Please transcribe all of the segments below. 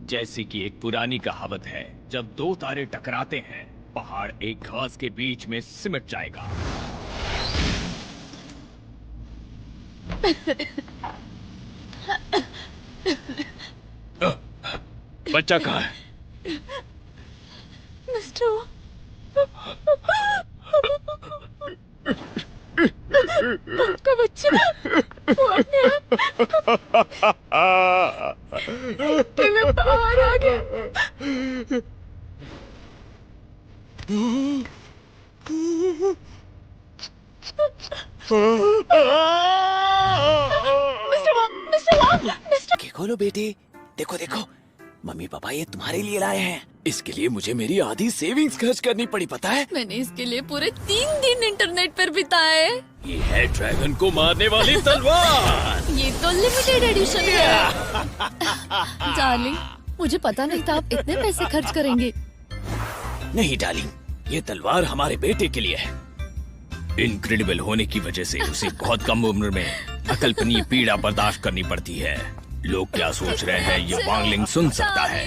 जैसे कि एक पुरानी कहावत है, जब दो तारे टकराते हैं पहाड़ एक घास के बीच में सिमट जाएगा। बच्चा कहाँ है? मिस्टर आपका बच्चा वो अपने आप में बाहर आ गया। आंखें खोलो बेटे, देखो देखो, मम्मी पापा ये तुम्हारे लिए लाए हैं। इसके लिए मुझे मेरी आधी सेविंग्स खर्च करनी पड़ी, पता है? मैंने इसके लिए पूरे 3 दिन इंटरनेट पर बिताए। ये है ड्रैगन को मारने वाली तलवार। ये तो लिमिटेड एडिशन है। डार्लिंग, मुझे पता नहीं था आप इतने पैसे खर्च करेंगे। नहीं डार्लिंग, ये तलवार हमारे बेटे के लिए है। इनक्रेडिबल होने की वजह से उसे बहुत कम उम्र में अकल्पनीय पीड़ा बर्दाश्त करनी पड़ती है। लोग क्या सोच रहे हैं ये वांगलिंग सुन सकता है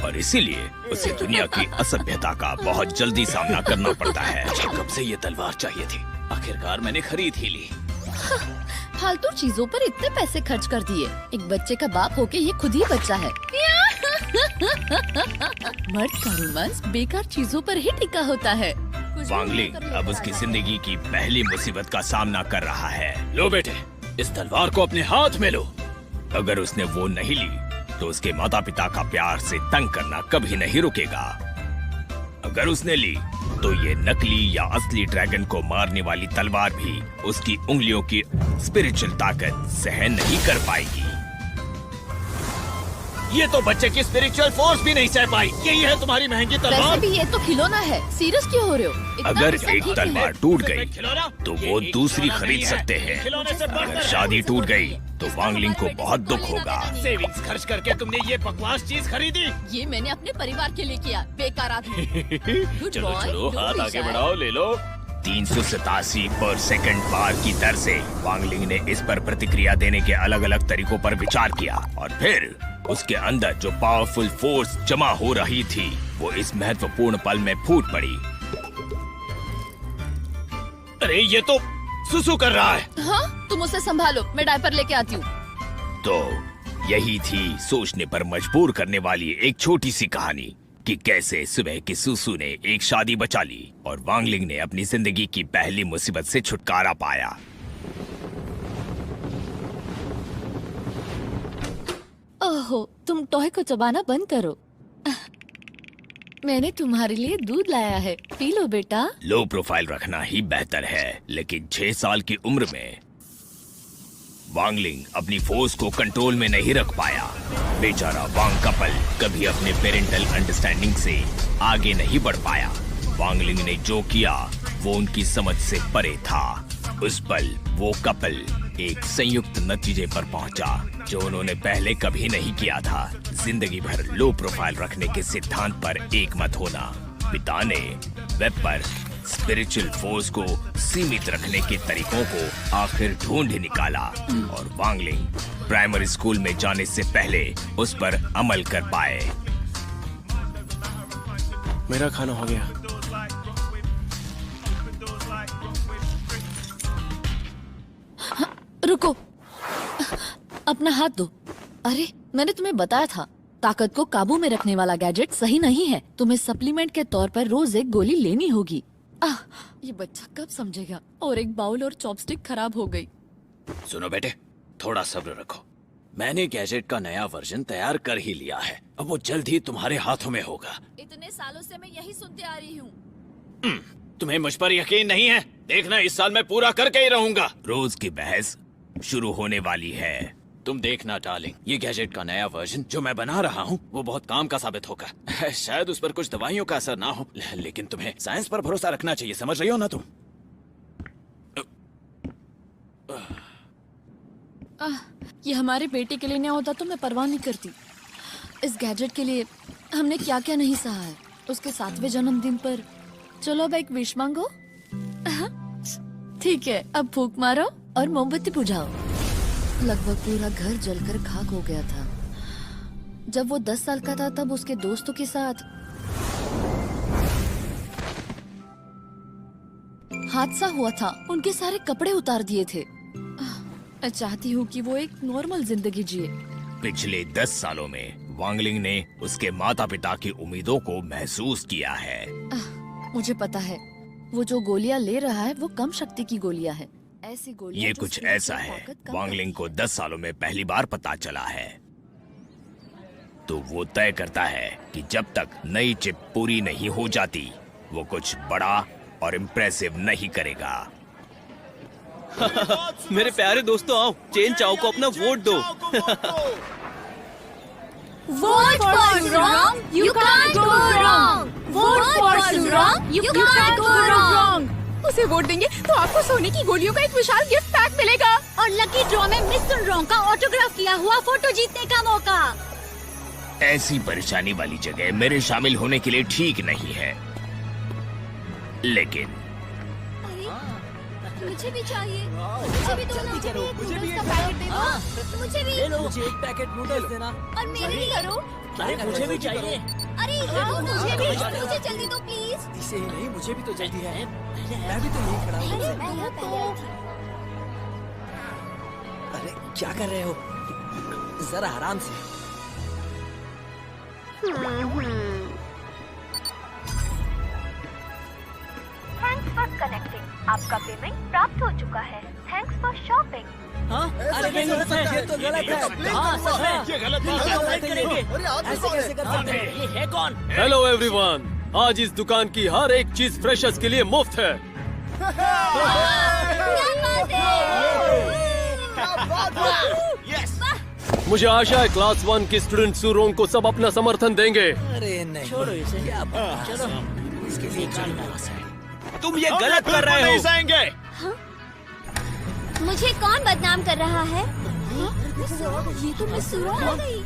और इसीलिए उसे दुनिया की असभ्यता का बहुत जल्दी सामना करना पड़ता है। मुझे कब से ये तलवार चाहिए थी, आखिरकार मैंने खरीद ही ली। फालतू चीजों पर इतने पैसे खर्च कर दिए। एक बच्चे का बाप होके ये खुद ही बच्चा है। मर्द का रोमांस बेकार चीजों पर ही टिका होता है। वांगलिंग अब उसकी जिंदगी की पहली मुसीबत का सामना कर रहा है। लो बेटे, इस तलवार को अपने हाथ में लो। अगर उसने वो नहीं ली तो उसके माता पिता का प्यार से तंग करना कभी नहीं रुकेगा। अगर उसने ली तो ये नकली या असली ड्रैगन को मारने वाली तलवार भी उसकी उंगलियों की स्पिरिचुअल ताकत सहन नहीं कर पाएगी। ये तो बच्चे की स्पिरिचुअल फोर्स भी नहीं सह पाई। यही है तुम्हारी महंगी तलवार। वैसे भी ये तो खिलौना है, सीरियस क्यों हो रहे हो? इतना अगर गुस्सा एक ठीक तलवार है। टूट गई तो वो दूसरी खरीद सकते हैं। अगर शादी टूट गई तो वांगलिंग को बहुत दुख होगा। सेविंग्स खर्च करके तुमने ये बकवास चीज खरीदी। ये मैंने अपने परिवार के लिए किया, बेकार आदमी। Good चलो boy, चलो, don't हाथ be आगे shy. बढ़ाओ, ले लो। 387 पर सेकंड बार की दर से वांगलिंग ने इस पर प्रतिक्रिया देने के अलग अलग तरीकों पर विचार किया और फिर उसके अंदर जो पावरफुल फोर्स जमा हो रही थी वो इस महत्वपूर्ण पल में फूट पड़ी। अरे ये तो सुसु कर रहा है। हाँ, तुम उसे संभालो, मैं डायपर लेके आती हूँ। तो यही थी सोचने पर मजबूर करने वाली एक छोटी सी कहानी कि कैसे सुबह की सुसु ने एक शादी बचा ली और वांगलिंग ने अपनी जिंदगी की पहली मुसीबत से छुटकारा पाया। ओहो, तुम टॉय को चबाना बंद करो। मैंने तुम्हारे लिए दूध लाया है, पी लो बेटा। लो प्रोफाइल रखना ही बेहतर है, लेकिन 6 साल की उम्र में वांगलिंग अपनी फोर्स को कंट्रोल में नहीं रख पाया। बेचारा वांग कपल कभी अपने पेरेंटल अंडरस्टैंडिंग से आगे नहीं बढ़ पाया। वांगलिंग ने जो किया वो उनकी समझ से परे था। उस पल वो कपल एक संयुक्त नतीजे पर पहुंचा जो उन्होंने पहले कभी नहीं किया था। जिंदगी भर लो प्रोफाइल रखने के सिद्धांत पर एकमत होना। पिता ने वेब पर स्पिरिचुअल फोर्स को सीमित रखने के तरीकों को आखिर ढूंढ निकाला और वांगलिंग प्राइमरी स्कूल में जाने से पहले उस पर अमल कर पाए। मेरा खाना हो गया। रुको, अपना हाथ दो। अरे, मैंने तुम्हें बताया था, ताकत को काबू में रखने वाला गैजेट सही नहीं है। तुम्हें सप्लीमेंट के तौर पर रोज एक गोली लेनी होगी। ये बच्चा कब समझेगा? और एक बाउल और चॉपस्टिक खराब हो गई। सुनो बेटे, थोड़ा सब्र रखो। मैंने गैजेट का नया वर्जन तैयार कर ही लिया है। अब वो जल्द ही तुम्हारे हाथों में होगा। इतने सालों से मैं यही सुनते आ रही हूँ। तुम्हें मुझ पर यकीन नहीं है? देखना, इस साल मैं पूरा करके ही रहूंगा। रोज की बहस शुरू होने वाली है। तुम देखना डार्लिंग, ये गैजेट का नया वर्जन जो मैं बना रहा हूँ वो बहुत काम का साबित होगा। शायद उस पर कुछ दवाइयों का असर ना हो, लेकिन तुम्हें साइंस पर भरोसा रखना चाहिए, समझ रही हो ना तुम? ये हमारे बेटे के लिए नहीं होता तो मैं परवाह नहीं करती। इस गैजेट के लिए हमने क्या क्या नहीं सहा है। उसके 7वें जन्मदिन पर चलो अब एक विश मांगो। ठीक है, अब फूंक मारो और मोमबत्ती बुझाओ। लगभग पूरा घर जलकर खाक हो गया था। जब वो 10 साल का था तब उसके दोस्तों के साथ हादसा हुआ था। उनके सारे कपड़े उतार दिए थे। मैं चाहती हूँ कि वो एक नॉर्मल जिंदगी जिए। पिछले 10 सालों में वांगलिंग ने उसके माता पिता की उम्मीदों को महसूस किया है। मुझे पता है वो जो गोलियां ले रहा है वो कम शक्ति की गोलियां है। ऐसी गोलियां ये जो कुछ शरीर की ऐसा है ताकत कम वांगलिंग को 10 सालों में पहली बार पता चला है। तो वो तय करता है कि जब तक नई चिप पूरी नहीं हो जाती वो कुछ बड़ा और इम्प्रेसिव नहीं करेगा। मेरे प्यारे दोस्तों, आओ चेन चाओ को अपना वोट दो। Vote for Surong, you can't go wrong. Vote for Surong, you can't go wrong. उसे वोट देंगे तो आपको सोने की गोलियों का एक विशाल गिफ्ट पैक मिलेगा और लकी ड्रॉ में मिस सुनरोंग का ऑटोग्राफ किया हुआ फोटो जीतने का मौका। ऐसी परेशानी वाली जगह मेरे शामिल होने के लिए ठीक नहीं है, लेकिन मुझे भी चाहिए। मुझे भी दो ना। मुझे भी एक पैकेट दे दो। मुझे भी। मुझे एक पैकेट नूडल्स देना। और मेरे लिए करो। अरे मुझे भी चाहिए। अरे मुझे भी। मुझे जल्दी दो प्लीज। इसे ही नहीं, मुझे भी तो जल्दी है। मैं भी तो यही खड़ा हूँ। अरे क्या कर रहे हो? जरा आराम से। Thanks for connecting. आपका पेमेंट प्राप्त हो चुका है। Thanks for shopping. हाँ? अरे नहीं, ये तो गलत है। हाँ, सच है। ये गलत बात करेंगे। ऐसे कैसे कर सकते हैं? ये है कौन? हेलो एवरीवन, आज इस दुकान की हर एक चीज फ्रेशर्स के लिए मुफ्त है। मुझे आशा है क्लास 1 की स्टूडेंट सुरोंग को सब अपना समर्थन देंगे। अरे नहीं, छोड़ो इसे। क्या बात? चलो इसके लिए तुम ये गलत कर रहे हो। जाएंगे। मुझे कौन बदनाम कर रहा है? ये तो मिस सुरोंग आ गई।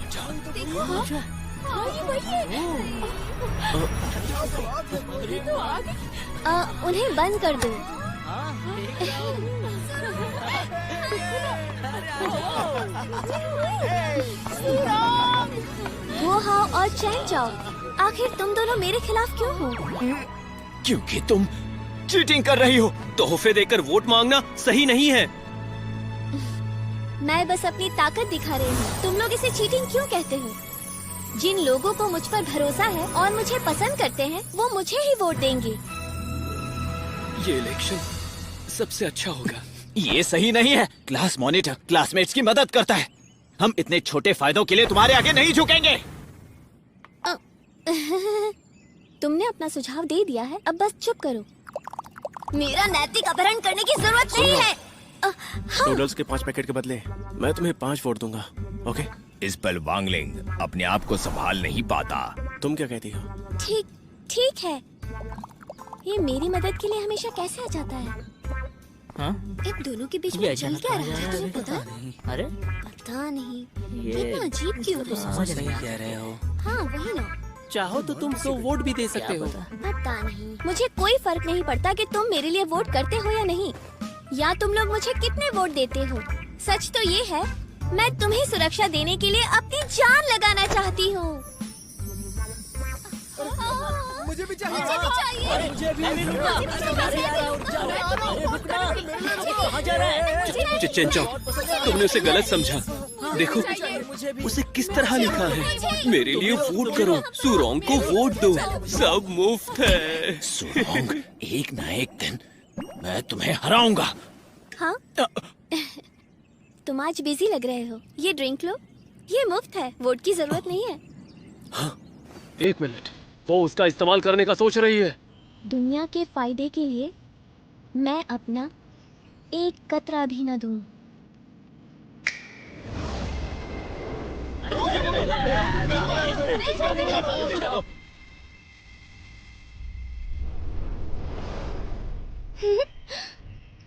देखो, हाँ, ये वही है। उन्हें बंद कर दो। वो हाओ और चैन चाओ, आखिर तुम दोनों मेरे खिलाफ क्यों हो? क्योंकि तुम चीटिंग कर रही हो। तोहफे देकर वोट मांगना सही नहीं है। मैं बस अपनी ताकत दिखा रही हूँ। तुम लोग इसे चीटिंग क्यों कहते हो? जिन लोगों को मुझ पर भरोसा है और मुझे पसंद करते हैं वो मुझे ही वोट देंगे। ये इलेक्शन सबसे अच्छा होगा। ये सही नहीं है। क्लास मॉनिटर क्लासमेट्स की मदद करता है। हम इतने छोटे फायदों के लिए तुम्हारे आगे नहीं झुकेंगे। तुमने अपना सुझाव दे दिया है, अब बस चुप करो। मेरा नैतिक अपहरण करने की जरूरत नहीं है। हाँ। नूडल्स के 5 पैकेट के बदले मैं तुम्हें 5 वोट दूंगा। ओके? इस पर वांगलिंग अपने आप को संभाल नहीं पाता। तुम क्या कहती हो? ठीक है। ये मेरी मदद के लिए हमेशा कैसे आ जाता है? हाँ? इन दोनों के बीच में चल क्या रहा है तुम्हें पता? अरे पता नहीं। ये इतना अजीब क्यों है? समझ नहीं कह रहे हो। हाँ वही ना। चाहो तो तुम 100 वोट भी दे सकते हो। पता नहीं। मुझे कोई फर्क नहीं पड़ता कि तुम मेरे लिए वोट करते हो या नहीं, या तुम लोग मुझे कितने वोट देते हो। सच तो ये है, मैं तुम्हें सुरक्षा देने के लिए अपनी जान लगाना चाहती हूँ। मुझे भी चाहिए। मुझे भी चाहिए। अरे मुझे भी। कहाँ जा रहा है? चेन चाओ, तुमने उसे गलत समझा। देखो उसे किस तरह लिखा है। मेरे लिए वोट करो, सुरोंग को वोट दो, सब मुफ्त है। सुरोंग, एक ना एक दिन मैं तुम्हें हराऊंगा। हाँ? तुम आज बिजी लग रहे हो। ये ड्रिंक लो, ये मुफ्त है, वोट की जरूरत नहीं है। हाँ? 1 मिनट, वो उसका इस्तेमाल करने का सोच रही है। दुनिया के फायदे के लिए मैं अपना एक कतरा भी न दूं।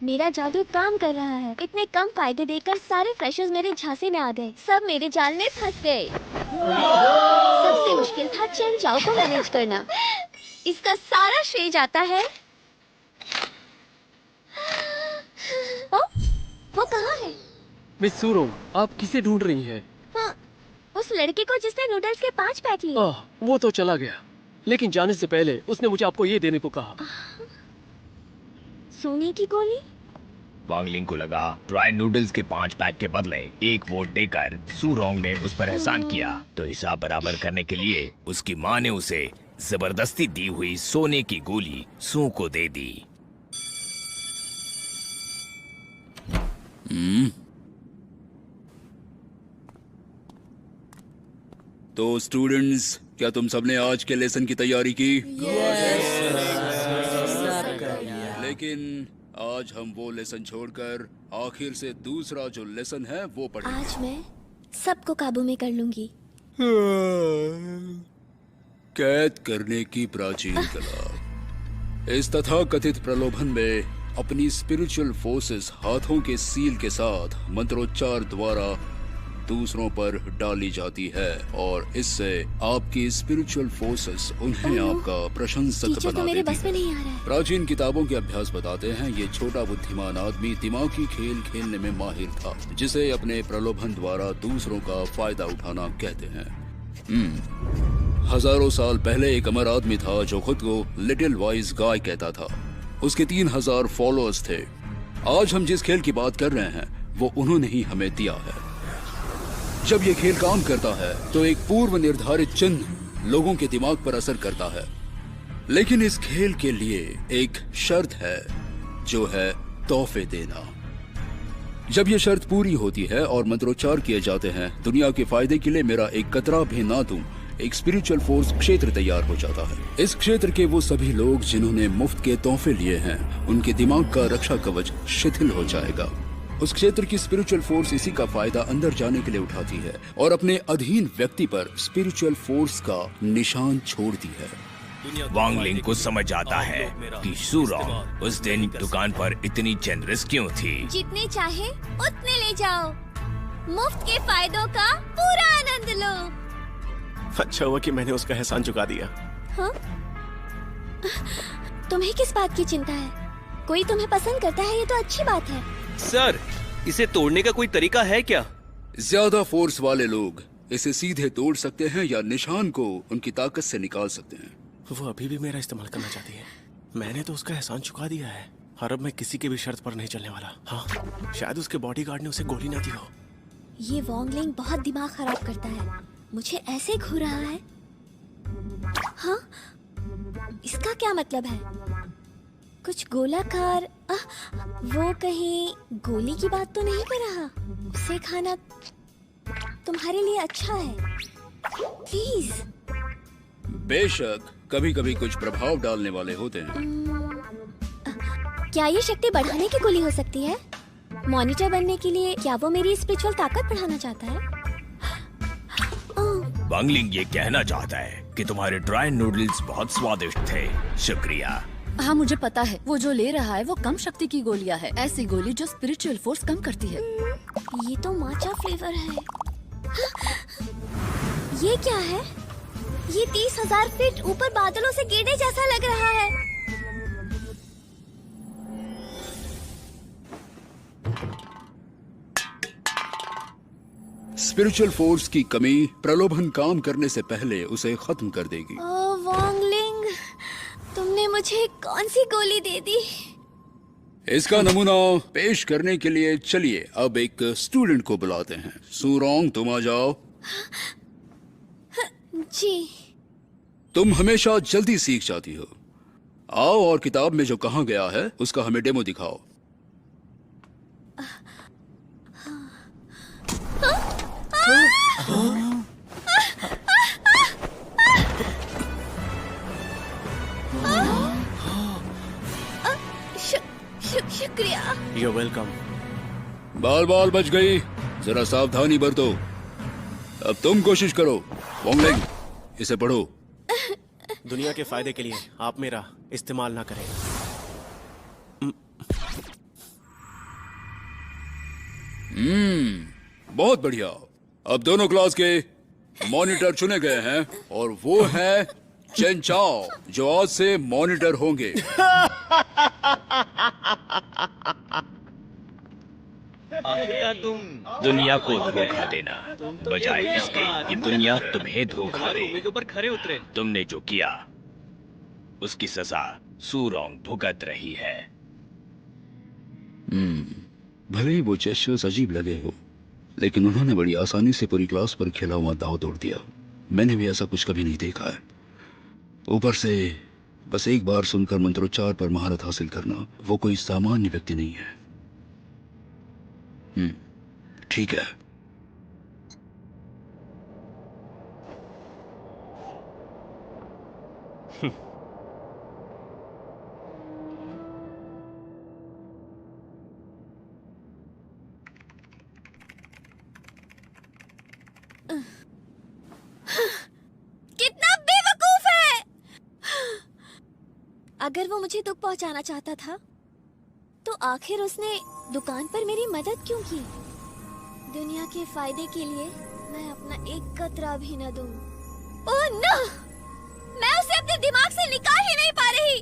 मेरा जादू काम कर रहा है। इतने कम फायदे देकर सारे फ्रेशर्स मेरे झांसे में आ गए। सब मेरे जाल में फंस गए। सबसे मुश्किल था चेन चाओ को मैनेज करना। इसका सारा श्रेय जाता है। वो कहाँ है? मिस सुरोंग, आप किसे ढूंढ रही हैं? उस लड़के को जिसने नूडल्स के 5 पैक लिए। वो तो चला गया, लेकिन जाने से पहले उसने मुझे आपको ये देने को कहा। सोने की गोली? वांगलिंग को लगा ड्राई नूडल्स के 5 पैक के बदले 1 वोट देकर सू रोंग ने उस पर एहसान किया, तो हिसाब बराबर करने के लिए उसकी माँ ने उसे जबरदस्ती दी हुई सोने की गोली सू को दे दी। तो स्टूडेंट्स, क्या तुम सबने आज के लेसन की तैयारी की? लेकिन आज हम वो लेसन छोड़कर आखिर से दूसरा जो लेसन है वो पढ़ेंगे। आज मैं सबको काबू में कर लूंगी। कैद करने की प्राचीन कला। इस तथा कथित प्रलोभन में अपनी स्पिरिचुअल फोर्सेस हाथों के सील के साथ मंत्रोच्चार द्वारा दूसरों पर डाली जाती है और इससे आपकी स्पिरिचुअल फोर्सेस उन्हें आपका प्रशंसक बना मेरे देती बस में नहीं आ रहा है। प्राचीन किताबों के अभ्यास बताते हैं ये छोटा बुद्धिमान आदमी दिमागी खेल खेलने में माहिर था, जिसे अपने प्रलोभन द्वारा दूसरों का फायदा उठाना कहते हैं। हजारों साल पहले एक अमर आदमी था जो खुद को लिटिल वाइज गाय कहता था। उसके 3000 फॉलोअर्स थे। आज हम जिस खेल की बात कर रहे हैं वो उन्होंने ही हमें दिया है। जब ये खेल काम करता है तो एक पूर्व निर्धारित चिन्ह लोगों के दिमाग पर असर करता है, लेकिन इस खेल के लिए एक शर्त है, जो है तोहफे देना। जब ये शर्त पूरी होती है और मंत्रोच्चार किए जाते हैं, दुनिया के फायदे के लिए मेरा एक कतरा भी ना दूं, एक स्पिरिचुअल फोर्स क्षेत्र तैयार हो जाता है। इस क्षेत्र के वो सभी लोग जिन्होंने मुफ्त के तोहफे लिए हैं, उनके दिमाग का रक्षा कवच शिथिल हो जाएगा। उस क्षेत्र की स्पिरिचुअल फोर्स इसी का फायदा अंदर जाने के लिए उठाती है और अपने अधीन व्यक्ति पर स्पिरिचुअल फोर्स का निशान छोड़ती है। वांगलिंग को समझ आता है कि सू रोंग उस दिन दुकान पर इतनी जेनरस क्यों थी। जितने चाहे उतने ले जाओ, मुफ्त के फायदों का पूरा आनंद लो। अच्छा हुआ कि मैंने उसका एहसान चुका दिया। हाँ? तुम्हें किस बात की चिंता है? कोई तुम्हें पसंद करता है, ये तो अच्छी बात है। सर, इसे तोड़ने का कोई तरीका है क्या? ज्यादा फोर्स वाले लोग इसे सीधे तोड़ सकते हैं या निशान को उनकी ताकत से निकाल सकते हैं। वो अभी भी मेरा इस्तेमाल करना चाहती है। मैंने तो उसका एहसान चुका दिया है और अब मैं किसी के भी शर्त पर नहीं चलने वाला। हाँ, शायद उसके बॉडीगार्ड ने उसे गोली ना दी हो। ये वॉन्गलिंग बहुत दिमाग खराब करता है। मुझे ऐसे घूर रहा है। हाँ, इसका क्या मतलब है? कुछ गोलाकार, वो कहीं गोली की बात तो नहीं कर रहा? उसे खाना तुम्हारे लिए अच्छा है, प्लीज। बेशक कभी कभी कुछ प्रभाव डालने वाले होते हैं। क्या ये शक्ति बढ़ाने की गोली हो सकती है? मॉनिटर बनने के लिए क्या वो मेरी स्पिरिचुअल ताकत बढ़ाना चाहता है? वांगलिंग ये कहना चाहता है कि तुम्हारे ड्राई नूडल्स बहुत स्वादिष्ट थे। शुक्रिया। हाँ, मुझे पता है। वो जो ले रहा है वो कम शक्ति की गोलियां है, ऐसी गोली जो स्पिरिचुअल फोर्स कम करती है। ये तो माचा फ्लेवर है। ये क्या है? ये 30,000 फीट ऊपर बादलों से गिरने जैसा लग रहा है। स्पिरिचुअल फोर्स की कमी प्रलोभन काम करने से पहले उसे खत्म कर देगी। ओह वॉन्गलिंग, तुमने मुझे कौन सी गोली दे दी? इसका नमूना पेश करने के लिए चलिए अब एक स्टूडेंट को बुलाते हैं। सू रोंग, तुम आ जाओ। जी। तुम हमेशा जल्दी सीख जाती हो। आओ और किताब में जो कहा गया है उसका हमें डेमो दिखाओ। शुक्रिया। You're welcome। बाल बाल बच गई, जरा सावधानी बरतो। अब तुम कोशिश करो। वॉन्गलिंग, इसे पढ़ो। दुनिया के फायदे के लिए आप मेरा इस्तेमाल ना करें। बहुत बढ़िया। अब दोनों क्लास के मॉनिटर चुने गए हैं और वो है चेन चाओ, जो आज से मॉनिटर होंगे। आखिरकार तुम दुनिया को धोखा देना बजाय इसके कि दुनिया तुम्हें धोखा दे। भूमि के ऊपर खरे उतरे। तुमने जो किया उसकी सजा सूरोंग भुगत रही है। भले ही वो जेस्चर्स अजीब लगे हो, लेकिन उन्होंने बड़ी आसानी से पूरी क्लास पर खेला हुआ दाव तोड़ दिया। मैंने भी ऐसा कुछ कभी नहीं देखा है। ऊपर से बस एक बार सुनकर मंत्रोच्चार पर महारत हासिल करना, वो कोई सामान्य व्यक्ति नहीं है। ठीक है। कितना बेवकूफ है। अगर वो मुझे दुख पहुंचाना चाहता था तो आखिर उसने दुकान पर मेरी मदद क्यों की? दुनिया के फायदे के लिए मैं अपना एक कतरा भी न दूं। Oh no! मैं उसे अपने दिमाग से निकाल ही नहीं पा रही।